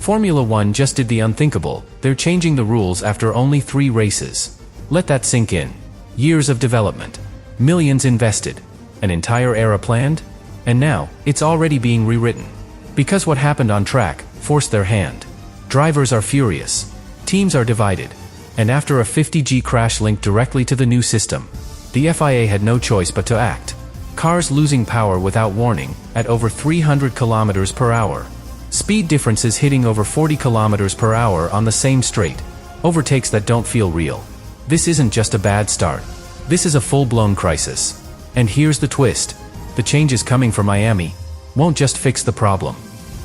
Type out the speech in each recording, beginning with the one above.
Formula One just did the unthinkable. They're changing the rules after only 3 races. Let that sink in. Years of development. Millions invested. An entire era planned? And now, it's already being rewritten. Because what happened on track forced their hand. Drivers are furious. Teams are divided. And after a 50G crash linked directly to the new system, the FIA had no choice but to act. Cars losing power without warning, at over 300 kilometers per hour. Speed differences hitting over 40 kilometers per hour on the same straight. Overtakes that don't feel real. This isn't just a bad start. This is a full-blown crisis. And here's the twist. The changes coming from Miami won't just fix the problem.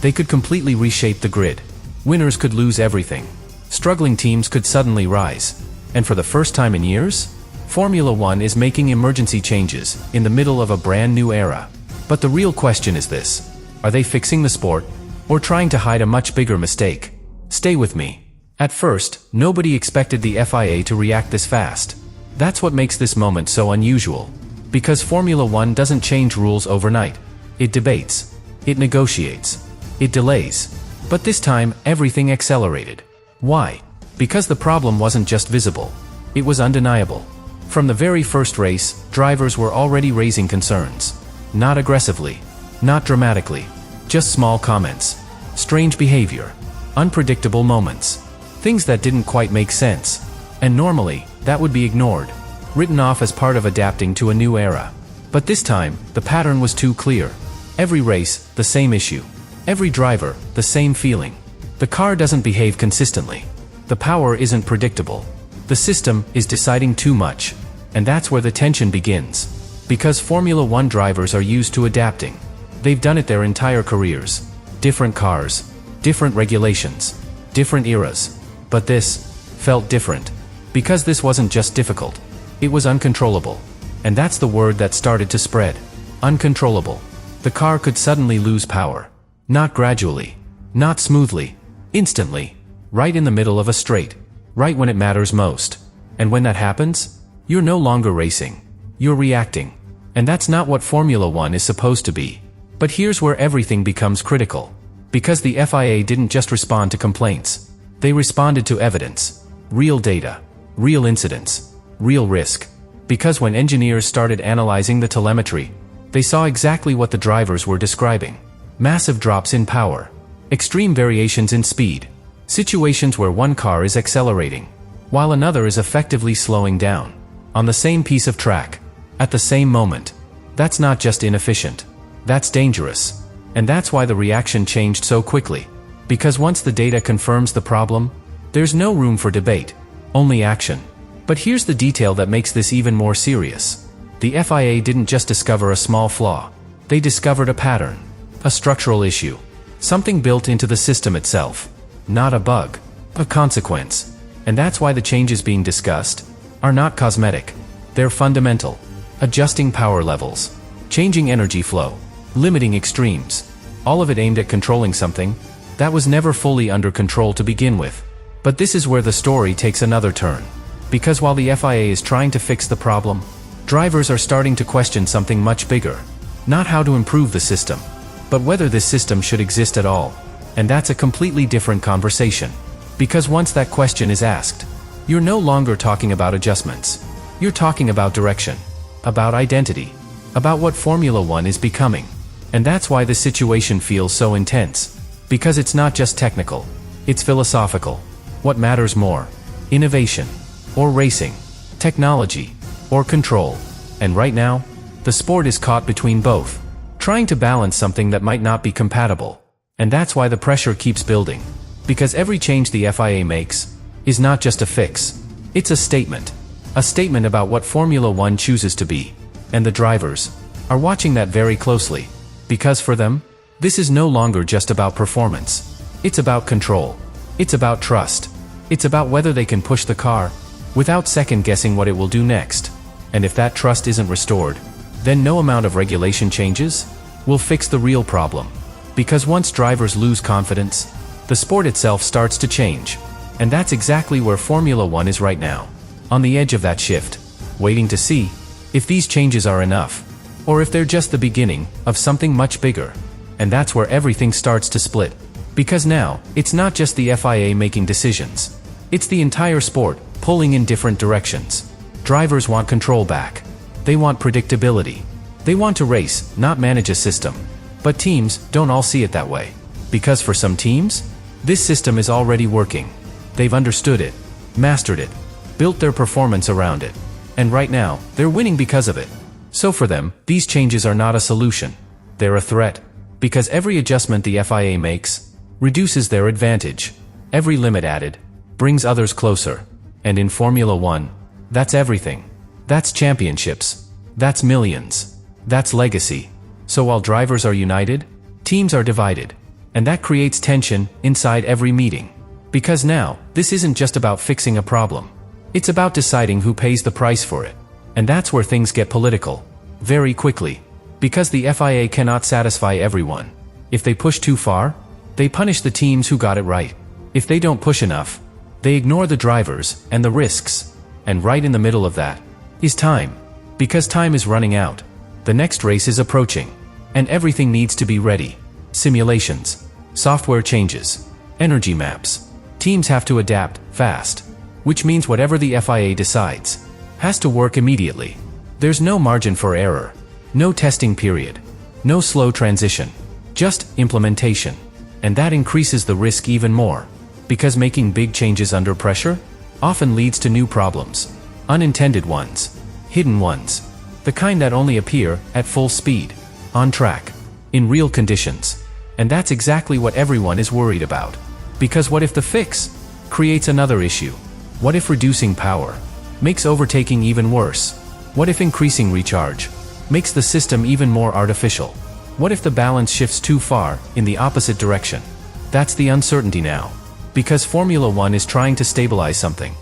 They could completely reshape the grid. Winners could lose everything. Struggling teams could suddenly rise. And for the first time in years, Formula One is making emergency changes in the middle of a brand new era. But the real question is this: are they fixing the sport, or trying to hide a much bigger mistake? Stay with me. At first, nobody expected the FIA to react this fast. That's what makes this moment so unusual. Because Formula One doesn't change rules overnight. It debates. It negotiates. It delays. But this time, everything accelerated. Why? Because the problem wasn't just visible. It was undeniable. From the very first race, drivers were already raising concerns. Not aggressively. Not dramatically. Just small comments. Strange behavior. Unpredictable moments. Things that didn't quite make sense. And normally, that would be ignored. Written off as part of adapting to a new era. But this time, the pattern was too clear. Every race, the same issue. Every driver, the same feeling. The car doesn't behave consistently. The power isn't predictable. The system is deciding too much. And that's where the tension begins. Because Formula One drivers are used to adapting. They've done it their entire careers. Different cars. Different regulations. Different eras. But this felt different. Because this wasn't just difficult. It was uncontrollable. And that's the word that started to spread. Uncontrollable. The car could suddenly lose power. Not gradually. Not smoothly. Instantly. Right in the middle of a straight. Right when it matters most. And when that happens, you're no longer racing. You're reacting. And that's not what Formula One is supposed to be. But here's where everything becomes critical. Because the FIA didn't just respond to complaints. They responded to evidence. Real data. Real incidents. Real risk. Because when engineers started analyzing the telemetry, they saw exactly what the drivers were describing. Massive drops in power. Extreme variations in speed. Situations where one car is accelerating, while another is effectively slowing down. On the same piece of track. At the same moment. That's not just inefficient. That's dangerous. And that's why the reaction changed so quickly. Because once the data confirms the problem, there's no room for debate. Only action. But here's the detail that makes this even more serious. The FIA didn't just discover a small flaw. They discovered a pattern. A structural issue. Something built into the system itself. Not a bug. A consequence. And that's why the changes being discussed are not cosmetic. They're fundamental. Adjusting power levels. Changing energy flow. Limiting extremes. All of it aimed at controlling something that was never fully under control to begin with. But this is where the story takes another turn. Because while the FIA is trying to fix the problem, drivers are starting to question something much bigger. Not how to improve the system, but whether this system should exist at all. And that's a completely different conversation. Because once that question is asked, you're no longer talking about adjustments. You're talking about direction. About identity. About what Formula One is becoming. And that's why this situation feels so intense. Because it's not just technical. It's philosophical. What matters more? Innovation. Or racing. Technology. Or control. And right now, the sport is caught between both. Trying to balance something that might not be compatible. And that's why the pressure keeps building. Because every change the FIA makes is not just a fix. It's a statement. A statement about what Formula One chooses to be. And the drivers are watching that very closely. Because for them, this is no longer just about performance. It's about control. It's about trust. It's about whether they can push the car without second-guessing what it will do next. And if that trust isn't restored, then no amount of regulation changes will fix the real problem. Because once drivers lose confidence, the sport itself starts to change. And that's exactly where Formula One is right now. On the edge of that shift. Waiting to see if these changes are enough. Or if they're just the beginning of something much bigger. And that's where everything starts to split. Because now, it's not just the FIA making decisions. It's the entire sport, pulling in different directions. Drivers want control back. They want predictability. They want to race, not manage a system. But teams don't all see it that way. Because for some teams, this system is already working. They've understood it, mastered it, built their performance around it. And right now, they're winning because of it. So for them, these changes are not a solution. They're a threat. Because every adjustment the FIA makes reduces their advantage. Every limit added brings others closer. And in Formula One, that's everything. That's championships. That's millions. That's legacy. So while drivers are united, teams are divided. And that creates tension inside every meeting. Because now, this isn't just about fixing a problem. It's about deciding who pays the price for it. And that's where things get political. Very quickly. Because the FIA cannot satisfy everyone. If they push too far, they punish the teams who got it right. If they don't push enough, they ignore the drivers and the risks. And right in the middle of that is time. Because time is running out. The next race is approaching. And everything needs to be ready. Simulations, software changes, energy maps. Teams have to adapt fast. Which means whatever the FIA decides has to work immediately. There's no margin for error. No testing period. No slow transition. Just implementation. And that increases the risk even more. Because making big changes under pressure often leads to new problems. Unintended ones. Hidden ones. The kind that only appear at full speed. On track. In real conditions. And that's exactly what everyone is worried about. Because what if the fix creates another issue? What if reducing power makes overtaking even worse? What if increasing recharge makes the system even more artificial? What if the balance shifts too far in the opposite direction? That's the uncertainty now. Because Formula One is trying to stabilize something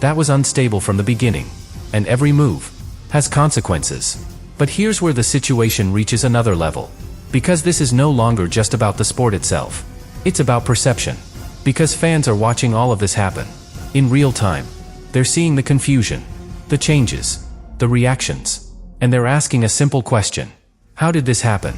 that was unstable from the beginning. And every move has consequences. But here's where the situation reaches another level. Because this is no longer just about the sport itself. It's about perception. Because fans are watching all of this happen. In real time. They're seeing the confusion, the changes, the reactions. And they're asking a simple question. How did this happen?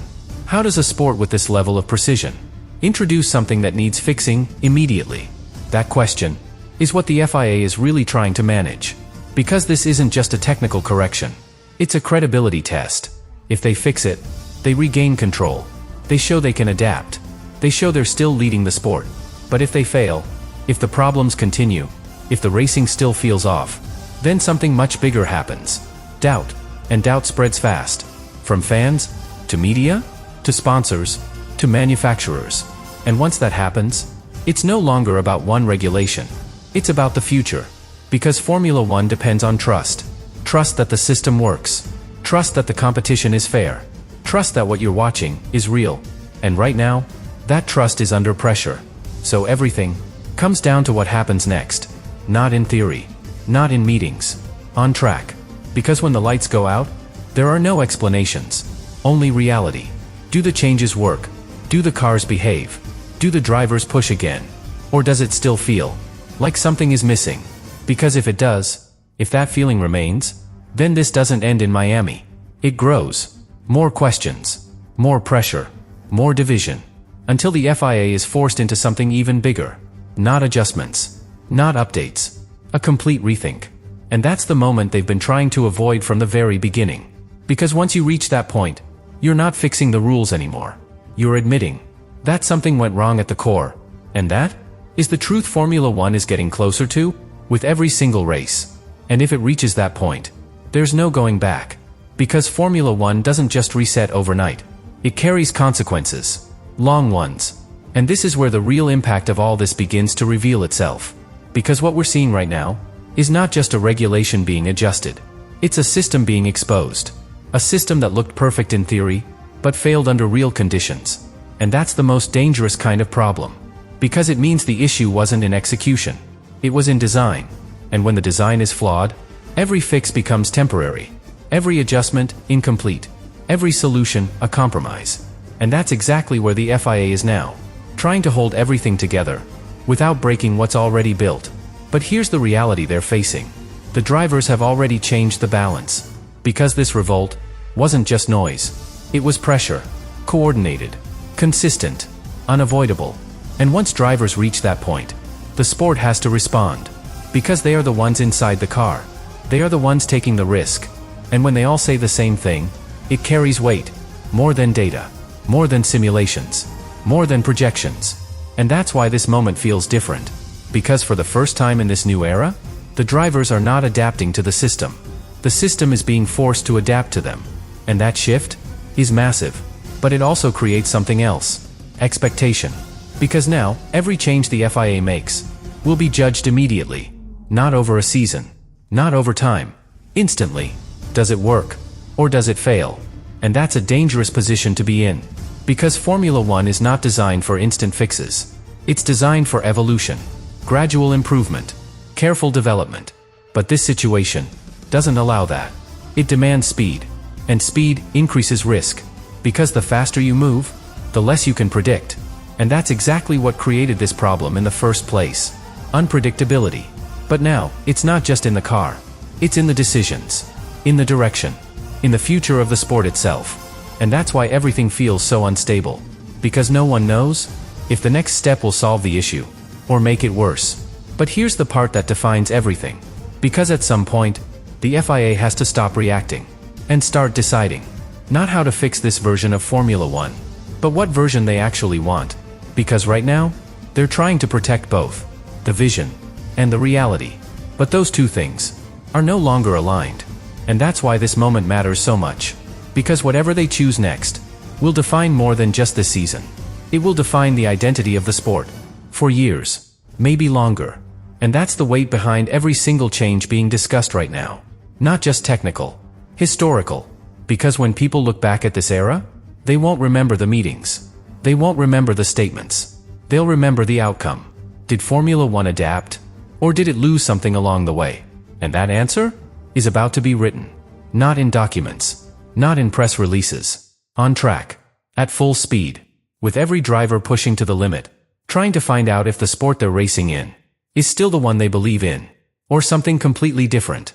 How does a sport with this level of precision introduce something that needs fixing immediately? That question is what the FIA is really trying to manage. Because this isn't just a technical correction. It's a credibility test. If they fix it, they regain control. They show they can adapt. They show they're still leading the sport. But if they fail, if the problems continue, if the racing still feels off, then something much bigger happens. Doubt. And doubt spreads fast. From fans, to media, to sponsors, to manufacturers. And once that happens, it's no longer about one regulation. It's about the future. Because Formula One depends on trust. Trust that the system works. Trust that the competition is fair. Trust that what you're watching is real. And right now, that trust is under pressure. So everything comes down to what happens next. Not in theory. Not in meetings. On track. Because when the lights go out, there are no explanations. Only reality. Do the changes work? Do the cars behave? Do the drivers push again? Or does it still feel like something is missing? Because if it does, if that feeling remains, then this doesn't end in Miami. It grows. More questions. More pressure. More division. Until the FIA is forced into something even bigger. Not adjustments. Not updates. A complete rethink. And that's the moment they've been trying to avoid from the very beginning. Because once you reach that point, you're not fixing the rules anymore. You're admitting that something went wrong at the core. And that is the truth Formula One is getting closer to with every single race. And if it reaches that point, there's no going back. Because Formula One doesn't just reset overnight. It carries consequences. Long ones. And this is where the real impact of all this begins to reveal itself. Because what we're seeing right now is not just a regulation being adjusted. It's a system being exposed. A system that looked perfect in theory, but failed under real conditions. And that's the most dangerous kind of problem. Because it means the issue wasn't in execution. It was in design. And when the design is flawed, every fix becomes temporary. Every adjustment, incomplete. Every solution, a compromise. And that's exactly where the FIA is now. Trying to hold everything together, without breaking what's already built. But here's the reality they're facing. The drivers have already changed the balance. Because this revolt wasn't just noise. It was pressure. Coordinated. Consistent. Unavoidable. And once drivers reach that point, the sport has to respond. Because they are the ones inside the car. They are the ones taking the risk. And when they all say the same thing, it carries weight. More than data. More than simulations. More than projections. And that's why this moment feels different. Because for the first time in this new era, the drivers are not adapting to the system. The system is being forced to adapt to them. And that shift is massive. But it also creates something else. Expectation. Because now, every change the FIA makes will be judged immediately. Not over a season. Not over time. Instantly. Does it work? Or does it fail? And that's a dangerous position to be in. Because Formula One is not designed for instant fixes. It's designed for evolution. Gradual improvement. Careful development. But this situation doesn't allow that. It demands speed. And speed increases risk. Because the faster you move, the less you can predict. And that's exactly what created this problem in the first place. Unpredictability. But now, it's not just in the car. It's in the decisions. In the direction. In the future of the sport itself. And that's why everything feels so unstable. Because no one knows if the next step will solve the issue, or make it worse. But here's the part that defines everything. Because at some point, the FIA has to stop reacting, and start deciding. Not how to fix this version of Formula One, but what version they actually want. Because right now, they're trying to protect both the vision and the reality. But those two things are no longer aligned. And that's why this moment matters so much. Because whatever they choose next will define more than just this season. It will define the identity of the sport for years, maybe longer. And that's the weight behind every single change being discussed right now. Not just technical, historical. Because when people look back at this era, they won't remember the meetings. They won't remember the statements. They'll remember the outcome. Did Formula One adapt? Or did it lose something along the way? And that answer is about to be written. Not in documents. Not in press releases. On track. At full speed. With every driver pushing to the limit. Trying to find out if the sport they're racing in is still the one they believe in. Or something completely different.